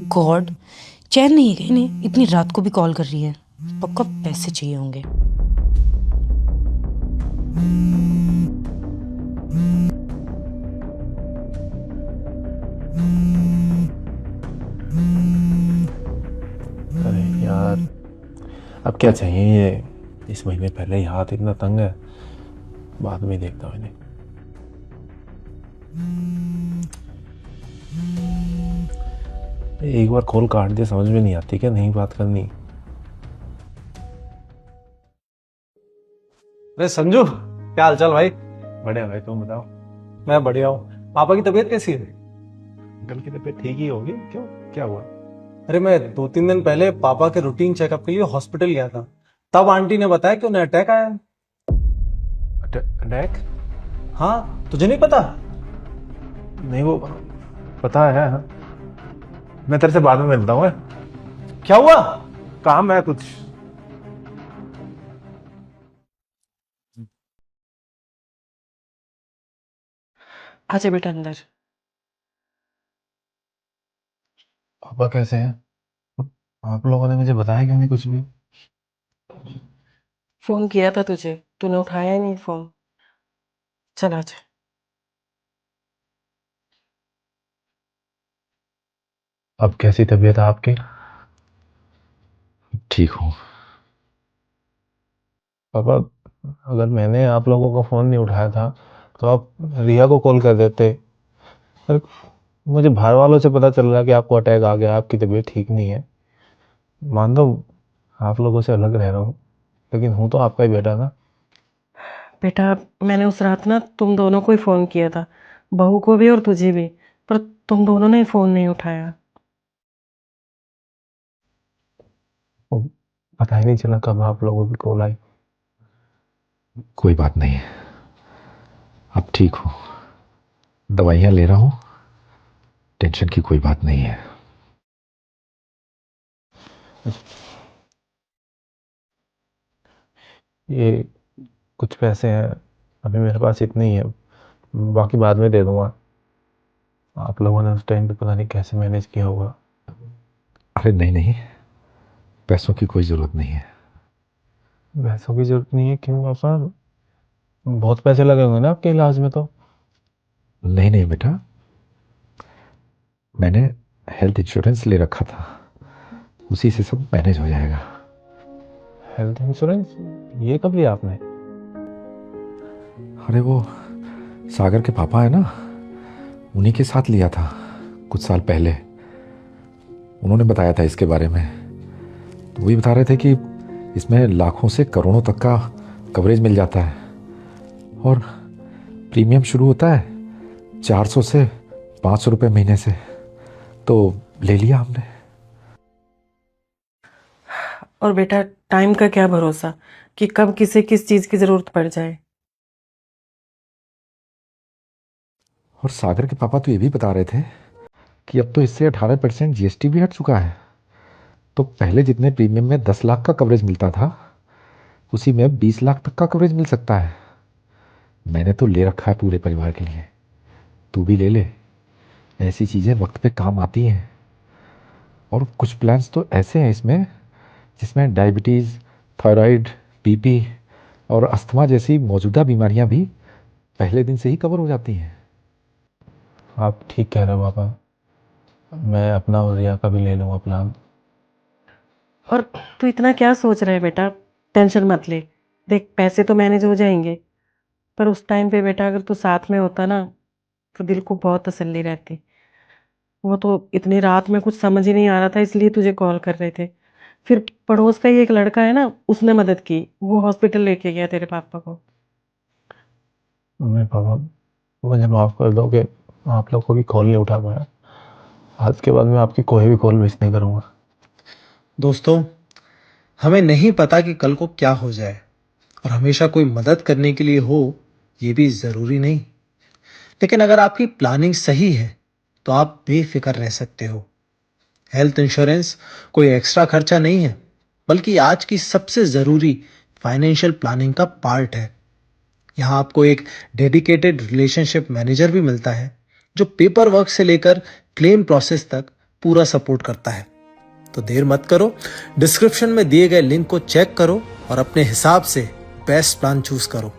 God, चैन नहीं है इन्हें, इतनी रात को भी कॉल कर रही है। पक्का पैसे चाहिए होंगे। अरे यार, अब क्या चाहिए ये? इस महीने पहले ही हाथ इतना तंग है, बाद में देखता हूँ इन्हें। एक बार कॉल काट दिया, समझ में नहीं आती क्या नहीं बात करनी। अरे संजू, क्या हालचाल भाई? बढ़िया भाई, तुम बताओ। मैं बढ़िया हूँ। पापा की तबीयत कैसी है? अंकल की तबीयत ठीक ही होगी। क्यों, क्या हुआ? अरे मैं 2-3 दिन पहले पापा के रूटीन चेकअप के लिए हॉस्पिटल गया था। तब आंटी ने बताया कि उन्हें अटैक आया है। अटैक? हाँ, तुझे नहीं पता? नहीं, वो पता है। हाँ। मैं तेरे से बाद में मिलता हूँ। क्या हुआ? काम है कुछ। आजा बेटा अंदर। पापा कैसे हैं? आप लोगों ने मुझे बताया क्यों नहीं कुछ भी? फोन किया था तुझे, तूने उठाया ही नहीं फोन। चल आजा। अब कैसी तबीयत है आपकी? ठीक हूँ। पापा, अगर मैंने आप लोगों का फ़ोन नहीं उठाया था तो आप रिया को कॉल कर देते। पर मुझे बाहर वालों से पता चल रहा है कि आपको अटैक आ गया, आपकी तबीयत ठीक नहीं है। मान लो आप लोगों से अलग रह रहा हूँ, लेकिन हूँ तो आपका ही बेटा ना। बेटा, मैंने उस रात ना तुम दोनों को ही फोन किया था, बहू को भी और तुझे भी, पर तुम दोनों ने फोन नहीं उठाया। वो पता ही नहीं चला कब आप लोगों की कॉल आई। कोई बात नहीं है, अब ठीक हूँ, दवाइयाँ ले रहा हूँ, टेंशन की कोई बात नहीं है। ये कुछ पैसे हैं, अभी मेरे पास इतने ही है, बाकी बाद में दे दूंगा। आप लोगों ने उस टाइम पे पता नहीं कैसे मैनेज किया होगा। अरे नहीं नहीं, पैसों की कोई ज़रूरत नहीं है। पैसों की जरूरत नहीं है? क्यों पापा, बहुत पैसे लगे होंगे ना आपके इलाज में तो। नहीं नहीं बेटा, मैंने हेल्थ इंश्योरेंस ले रखा था, उसी से सब मैनेज हो जाएगा। Health insurance? ये कब लिया आपने? अरे वो सागर के पापा है ना, उन्हीं के साथ लिया था कुछ साल पहले। उन्होंने बताया था इसके बारे में, तो वही बता रहे थे कि इसमें लाखों से करोड़ों तक का कवरेज मिल जाता है, और प्रीमियम शुरू होता है 400 से 500 रुपये महीने से। तो ले लिया हमने। और बेटा, टाइम का क्या भरोसा कि कब किसे किस चीज की जरूरत पड़ जाए। और सागर के पापा तो ये भी बता रहे थे कि अब तो इससे 18% जीएसटी भी हट चुका है। तो पहले जितने प्रीमियम में 10 लाख का कवरेज मिलता था, उसी में 20 लाख तक का कवरेज मिल सकता है। मैंने तो ले रखा है पूरे परिवार के लिए, तू भी ले ले। ऐसी चीज़ें वक्त पे काम आती हैं। और कुछ प्लान्स तो ऐसे हैं इसमें जिसमें डायबिटीज़, थायराइड, बीपी और अस्थमा जैसी मौजूदा बीमारियां भी पहले दिन से ही कवर हो जाती हैं। आप ठीक कह रहे हो पापा, मैं अपना और रिया का भी ले लूँगा प्लान। और तू इतना क्या सोच रहा है बेटा, टेंशन मत ले। देख, पैसे तो मैनेज हो जाएंगे, पर उस टाइम पे बेटा अगर तू साथ में होता ना, तो दिल को बहुत तसल्ली रहती। वो तो इतनी रात में कुछ समझ ही नहीं आ रहा था, इसलिए तुझे कॉल कर रहे थे। फिर पड़ोस का ही एक लड़का है ना, उसने मदद की, वो हॉस्पिटल लेके गया तेरे पापा को। मैं पापा, मुझे माफ़ कर दो कि आप लोगों की कॉल नहीं उठा पाया। आज के बाद मैं आपकी कोई भी कॉल मिस नहीं करूँगा। दोस्तों, हमें नहीं पता कि कल को क्या हो जाए, और हमेशा कोई मदद करने के लिए हो ये भी जरूरी नहीं। लेकिन अगर आपकी प्लानिंग सही है तो आप बेफिक्र रह सकते हो। हेल्थ इंश्योरेंस कोई एक्स्ट्रा खर्चा नहीं है, बल्कि आज की सबसे जरूरी फाइनेंशियल प्लानिंग का पार्ट है। यहाँ आपको एक डेडिकेटेड रिलेशनशिप मैनेजर भी मिलता है, जो पेपर वर्क से लेकर क्लेम प्रोसेस तक पूरा सपोर्ट करता है। तो देर मत करो, डिस्क्रिप्शन में दिए गए लिंक को चेक करो और अपने हिसाब से बेस्ट प्लान चूज करो।